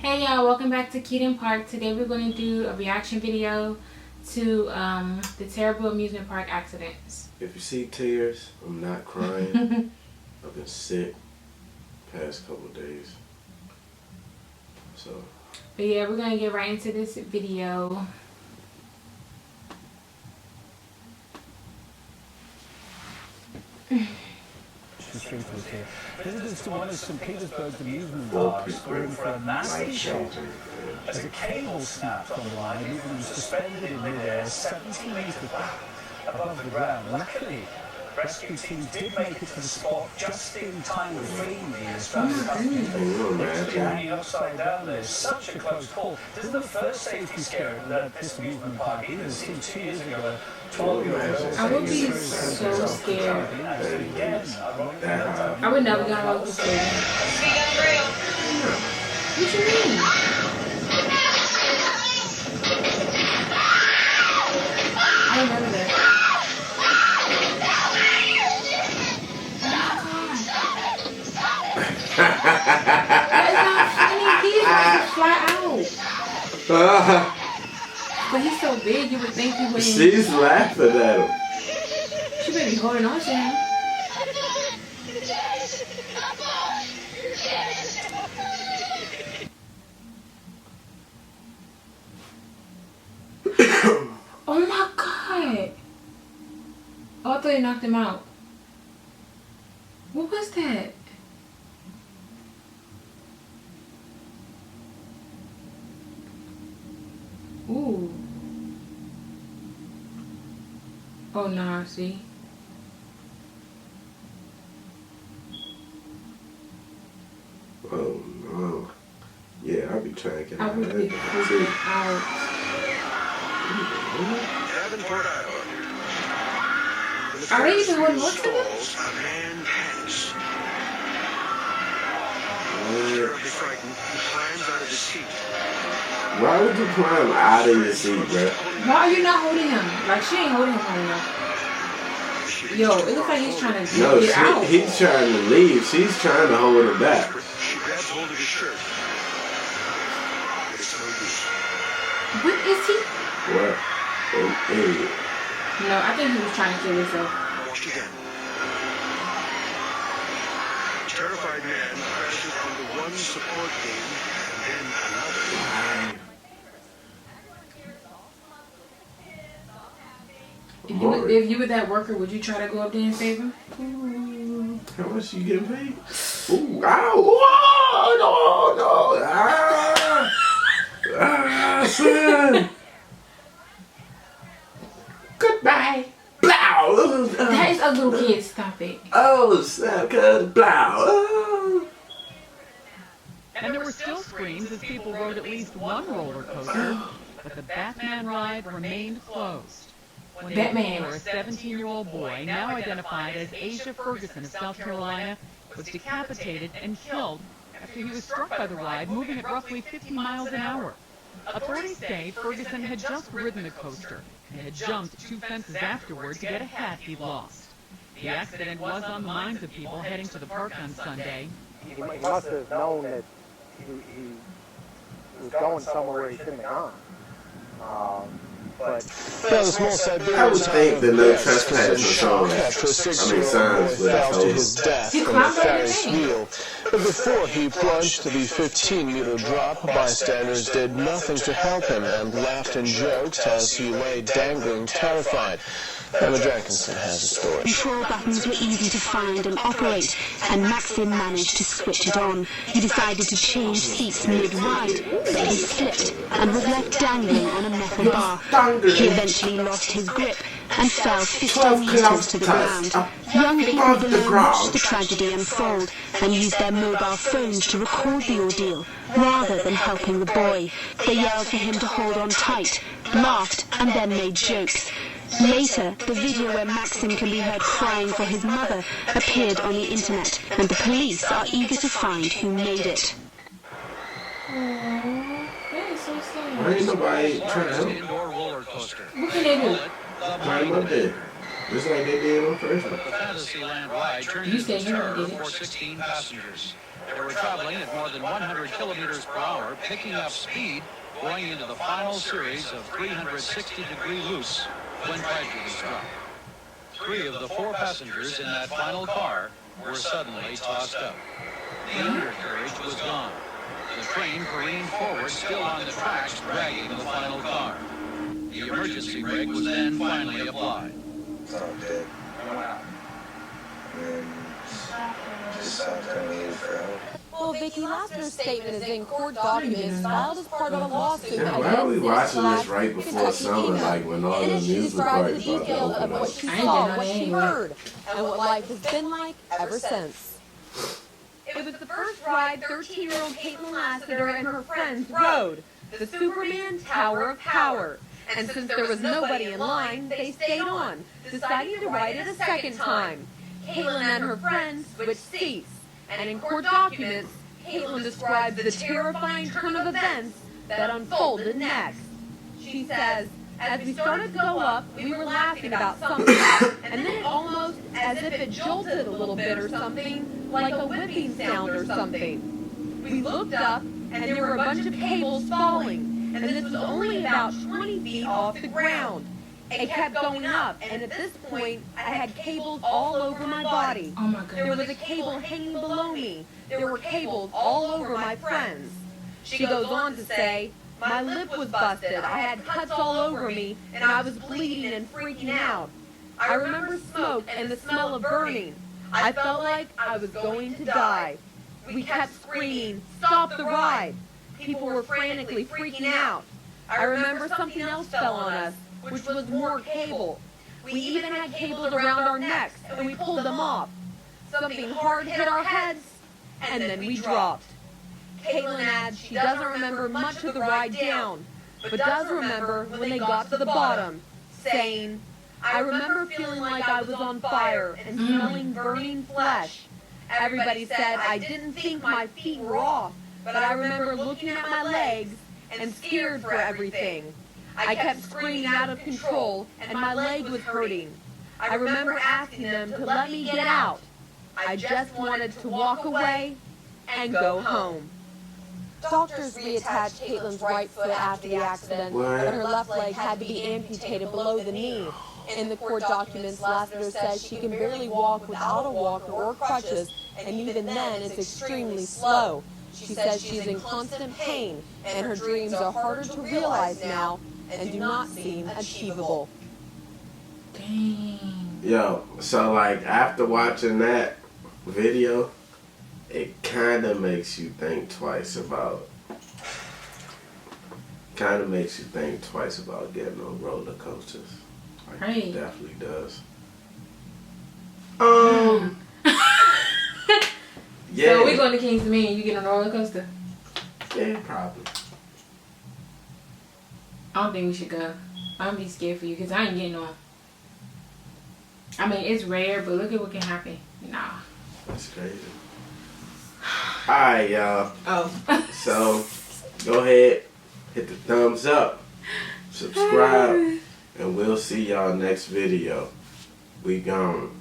Hey y'all, welcome back to Keydon Park. Today we're going to do a reaction video to the terrible amusement park accidents. If you see tears, I'm not crying. I've been sick past couple of days. So. But yeah, we're going to get right into this video. Visitors to one of St. Petersburg's amusement parks screamed for a massive shelter as a cable snapped from the line, leaving them suspended in midair 17 meters above the ground. Luckily, rescue teams did make it to the spot just in time to free the stranded passengers. Literally hanging upside down, there's such a close call. This is the first safety scare that this amusement park even seen 2 years ago. 12-year-olds. I would be so scared. I would never get on this thing. What you mean? I remember that. That's not funny. He's like to fly out. But he's so big, you would think he wouldn't. She's laughing at him. She better be holding on to him. Oh my God. Oh, I thought he knocked him out. What was that? Ooh. Oh, nah, see? Oh no. Yeah, I'll be trying to get I out would of be that. freaking out. Are they even holding on to them? A man panics. What? Frightened, he climbs out of his seat. Why would you climb out of your seat, bro? Why are you not holding him? Like, she ain't holding him hard enough. Yo, it looks like he's trying to get out. He's trying to leave. She's trying to hold him back. She grabs hold of his shirt. But it's no use. What is he? What? An idiot. No, I think he was trying to kill himself. Watched again. The terrified man crashes onto one support beam and then another. If you were that worker, would you try to go up there and save him? How much you getting paid? Ooh, ow, whoa, no, son. Goodbye. Blow. That is a little kid. Stop it. Oh, snap, cuz, blow. And there were still screams as people rode at least one roller coaster, but the Batman ride remained closed. When Batman. a 17-year-old boy, now identified as Asia Ferguson of South Carolina, was decapitated and killed after he was struck by the ride, moving at roughly 50 miles an hour. Authorities say Ferguson had just ridden the coaster and had jumped 2 fences afterward to get a hat he'd lost. The accident was on the minds of people heading to the park on Sunday. He must have known that he was going somewhere where he shouldn't have gone. But the small Siberian I would think the no trespassing signs would have to told his him. death from the Ferris wheel. But before he plunged to the 15-meter drop, bystanders did nothing to help him and laughed and joked as he lay dangling, terrified. Emma Jenkinson has a story. Control buttons were easy to find and operate, and Maxim managed to switch it on. He decided to change seats mid-ride, but he slipped and was left dangling on a metal bar. He eventually lost his grip and fell 15 meters to the ground. Young people below watched the tragedy unfold and used their mobile phones to record the ordeal. Rather than helping the boy, they yelled for him to hold on tight, laughed, and then made jokes. Later, the video where Maxim can be heard crying for his mother appeared on the internet, and the police are eager to find who made it. That is so sad. Why ain't nobody trying to help? Indoor roller coaster. What can they do? Climb up there. Just like they did on first one. The Fantasyland ride turned You into a said you terror did it. for 16 passengers. They were traveling at more than 100 kilometers per hour, picking up speed, going into the final series of 360-degree loops when tragedy struck. 3 of the 4 passengers in that final car were suddenly tossed up. The undercarriage was gone. The train careened forward, still on the tracks, dragging the final car. The emergency brake was then finally applied. I'm dead. And just kind of waited for help. Well, Vicky Lassner's statement is in court documents filed as part of a lawsuit Yeah, against why are we Six watching this Flags right before Kentucky summer, Keydon. like when all In the it, she amusement describes parks the about to details of open what up? she I ain't saw, done what that she anyway. heard, and what life has been like ever since. It was the first ride 13-year-old Caitlin Lassiter and her friends rode, the Superman Tower of Power. And since there was nobody in line, they stayed on, deciding to ride it a second time. Caitlin and her friends switched seats, and in court documents, Caitlin describes the terrifying turn of events that unfolded next. She says, as we started to go up, we were laughing about something, and then it almost as if it jolted a little bit or something, like a whipping sound or something. We looked up, and there were a bunch of cables falling, and this was only about 20 feet off the ground. It kept going up, and at this point, I had cables all over my body. Oh my There goodness. was a cable hanging below me. There were cables all over my friends. She goes on to say, my lip was busted, I had cuts all over me, and I was bleeding and freaking out. I remember smoke and the smell of burning. I felt like I was going to die. We kept screaming, stop the ride. People were frantically freaking out. I remember something else fell on us, which was more cable. We even had cables around our necks, and we pulled them off. Something hard hit our heads, and then we dropped. Caitlin adds she doesn't remember much of the ride down, but does remember when they got to the bottom, saying, I remember feeling like I was on fire and smelling burning flesh. Everybody said I didn't think my feet were off, but I remember looking at my legs and scared for everything. I kept screaming out of control, and my leg was hurting. I remember asking them to let me get out. I just wanted to walk away and go home. Doctors reattached Caitlin's right foot after the accident, but her left leg had to be amputated below the knee. In the court documents, Lassiter says she can barely walk without a walker or crutches, and even then it's extremely slow. She says she's in constant pain, and her dreams are harder to realize now and do not seem achievable. Dang. Yo, so like after watching that video, it kind of makes you think twice about getting on roller coasters. Like, Right. it definitely does. Yeah. So we're going to Kings to me and you get on a roller coaster? Yeah, probably. I don't think we should go. I'm gonna be scared for you because I ain't getting on. I mean, it's rare, but look at what can happen. Nah. That's crazy. Alright, y'all. Oh. So, go ahead, hit the thumbs up, subscribe, and we'll see y'all next video. We gone.